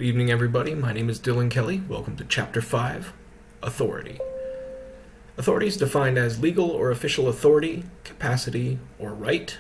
evening, everybody. My name is Dylan Kelly. Welcome to Chapter 5, Authority. Authority is defined as legal or official authority, capacity, or right,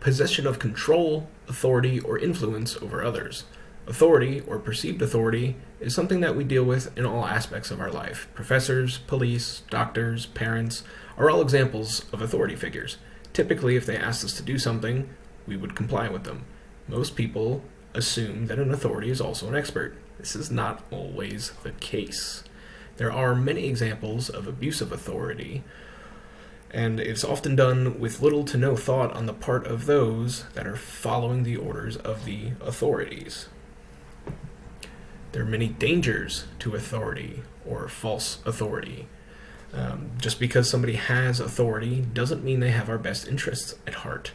possession of control, authority, or influence over others. Authority, or perceived authority, is something that we deal with in all aspects of our life. Professors, police, doctors, parents are all examples of authority figures. Typically, if they asked us to do something, we would comply with them. Most people assume that an authority is also an expert. This is not always the case. There are many examples of abuse of authority, and it's often done with little to no thought on the part of those that are following the orders of the authorities. There are many dangers to authority or false authority. Just because somebody has authority doesn't mean they have our best interests at heart.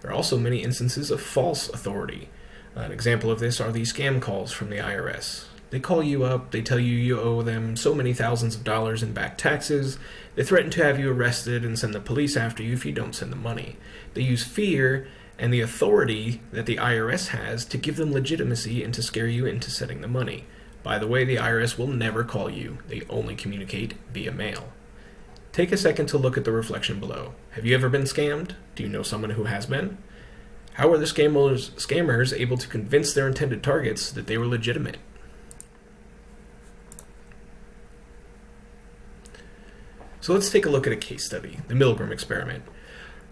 There are also many instances of false authority. An example of this are the scam calls from the IRS. They call you up, they tell you you owe them so many thousands of dollars in back taxes, they threaten to have you arrested and send the police after you if you don't send the money. They use fear and the authority that the IRS has to give them legitimacy and to scare you into sending the money. By the way, the IRS will never call you, they only communicate via mail. Take a second to look at the reflection below. Have you ever been scammed? Do you know someone who has been? How are the scammers able to convince their intended targets that they were legitimate? So let's take a look at a case study, the Milgram experiment.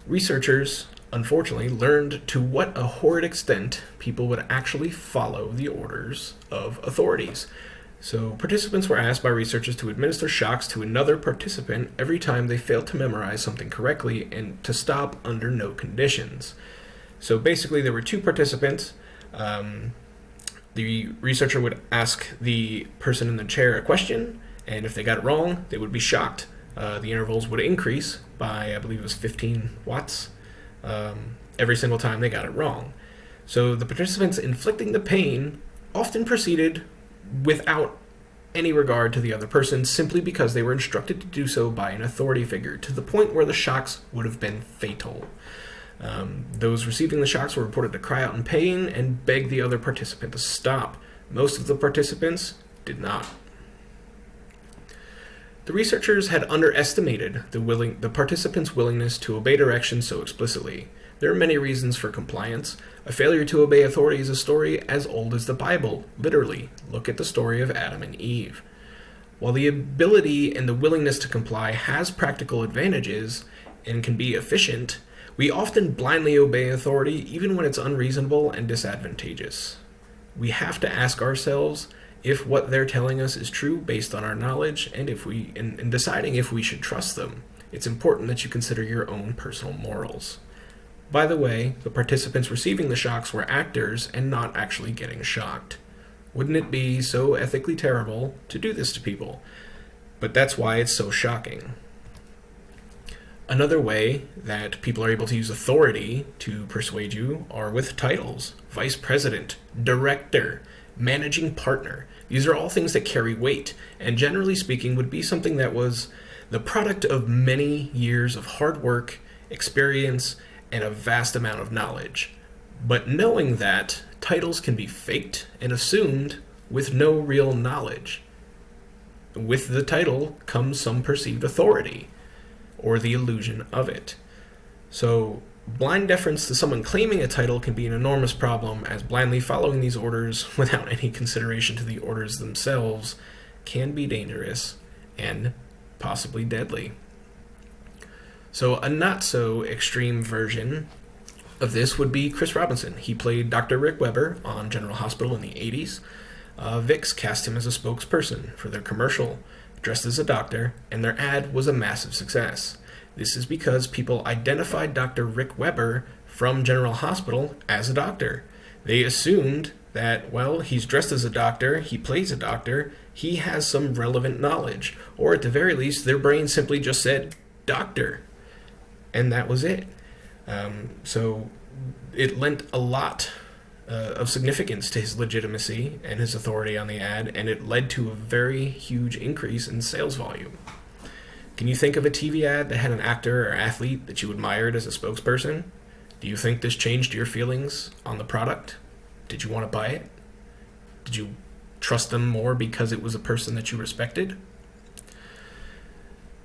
Researchers, unfortunately, learned to what a horrid extent people would actually follow the orders of authorities. So participants were asked by researchers to administer shocks to another participant every time they failed to memorize something correctly and to stop under no conditions. So basically, there were two participants. The researcher would ask the person in the chair a question, and if they got it wrong, they would be shocked. The intervals would increase by, I believe it was 15 watts, every single time they got it wrong. So the participants inflicting the pain often proceeded without any regard to the other person, simply because they were instructed to do so by an authority figure, to the point where the shocks would have been fatal. Those receiving the shocks were reported to cry out in pain and beg the other participant to stop. Most of the participants did not. The researchers had underestimated the participants' willingness to obey directions so explicitly. There are many reasons for compliance. A failure to obey authority is a story as old as the Bible, literally. Look at the story of Adam and Eve. While the ability and the willingness to comply has practical advantages and can be efficient, we often blindly obey authority even when it's unreasonable and disadvantageous. We have to ask ourselves if what they're telling us is true based on our knowledge and in deciding if we should trust them. It's important that you consider your own personal morals. By the way, the participants receiving the shocks were actors and not actually getting shocked. Wouldn't it be so ethically terrible to do this to people? But that's why it's so shocking. Another way that people are able to use authority to persuade you are with titles. Vice president, director, managing partner. These are all things that carry weight, and generally speaking would be something that was the product of many years of hard work, experience, and a vast amount of knowledge. But knowing that, titles can be faked and assumed with no real knowledge. With the title comes some perceived authority, or the illusion of it. So, blind deference to someone claiming a title can be an enormous problem, as blindly following these orders without any consideration to the orders themselves can be dangerous and possibly deadly. So a not-so-extreme version of this would be Chris Robinson. He played Dr. Rick Weber on General Hospital in the 80s. Vicks cast him as a spokesperson for their commercial, dressed as a doctor, and their ad was a massive success. This is because people identified Dr. Rick Weber from General Hospital as a doctor. They assumed that, well, he's dressed as a doctor, he plays a doctor, he has some relevant knowledge, or at the very least, their brain simply just said, doctor, and that was it. So it lent a lot of significance to his legitimacy and his authority on the ad, and it led to a very huge increase in sales volume. Can you think of a TV ad that had an actor or athlete that you admired as a spokesperson? Do you think this changed your feelings on the product? Did you want to buy it? Did you trust them more because it was a person that you respected?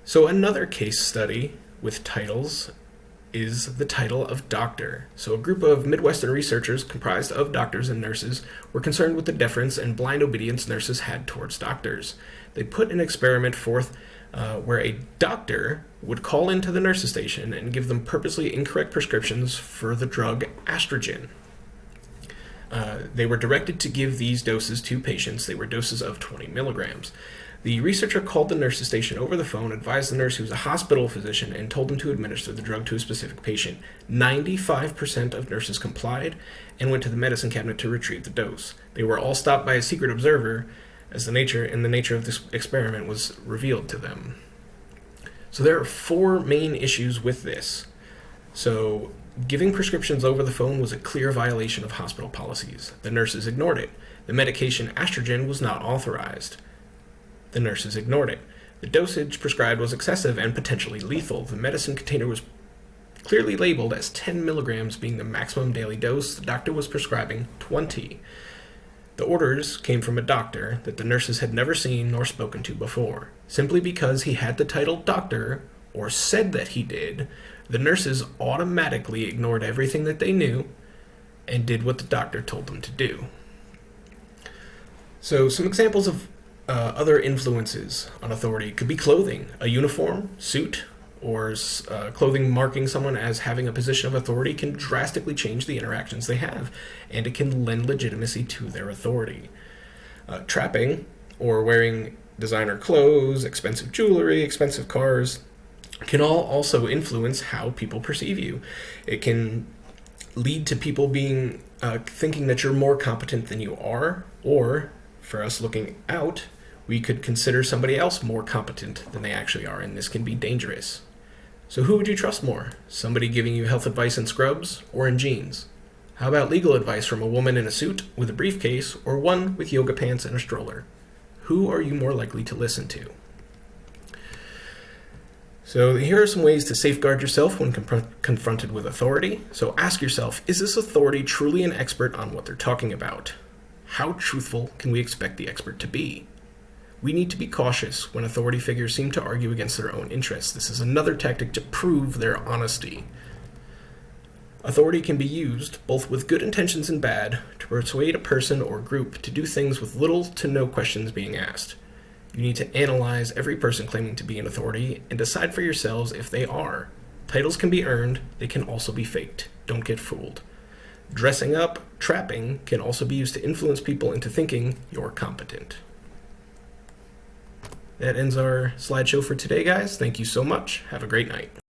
So another case study with titles is the title of doctor. So a group of Midwestern researchers comprised of doctors and nurses were concerned with the deference and blind obedience nurses had towards doctors. They put an experiment forth where a doctor would call into the nurses station and give them purposely incorrect prescriptions for the drug estrogen. They were directed to give these doses to patients. They were doses of 20 milligrams. The researcher called the nurse's station over the phone, advised the nurse, who was a hospital physician, and told them to administer the drug to a specific patient. 95% of nurses complied and went to the medicine cabinet to retrieve the dose. They were all stopped by a secret observer as the nature of this experiment was revealed to them. So there are 4 main issues with this. So giving prescriptions over the phone was a clear violation of hospital policies. The nurses ignored it. The medication estrogen was not authorized. The nurses ignored it. The dosage prescribed was excessive and potentially lethal. The medicine container was clearly labeled as 10 milligrams being the maximum daily dose. The doctor was prescribing 20. The orders came from a doctor that the nurses had never seen nor spoken to before. Simply because he had the title doctor, or said that he did, the nurses automatically ignored everything that they knew and did what the doctor told them to do. So some examples of other influences on authority could be clothing, a uniform, suit, or clothing marking someone as having a position of authority can drastically change the interactions they have, and it can lend legitimacy to their authority. Trapping, or wearing designer clothes, expensive jewelry, expensive cars, can all also influence how people perceive you. It can lead to people being thinking that you're more competent than you are, or for us looking out, we could consider somebody else more competent than they actually are, and this can be dangerous. So who would you trust more? Somebody giving you health advice in scrubs or in jeans? How about legal advice from a woman in a suit with a briefcase, or one with yoga pants and a stroller? Who are you more likely to listen to? So here are some ways to safeguard yourself when confronted with authority. So ask yourself, is this authority truly an expert on what they're talking about? How truthful can we expect the expert to be? We need to be cautious when authority figures seem to argue against their own interests. This is another tactic to prove their honesty. Authority can be used, both with good intentions and bad, to persuade a person or group to do things with little to no questions being asked. You need to analyze every person claiming to be an authority and decide for yourselves if they are. Titles can be earned, they can also be faked. Don't get fooled. Dressing up, trapping, can also be used to influence people into thinking you're competent. That ends our slideshow for today, guys. Thank you so much. Have a great night.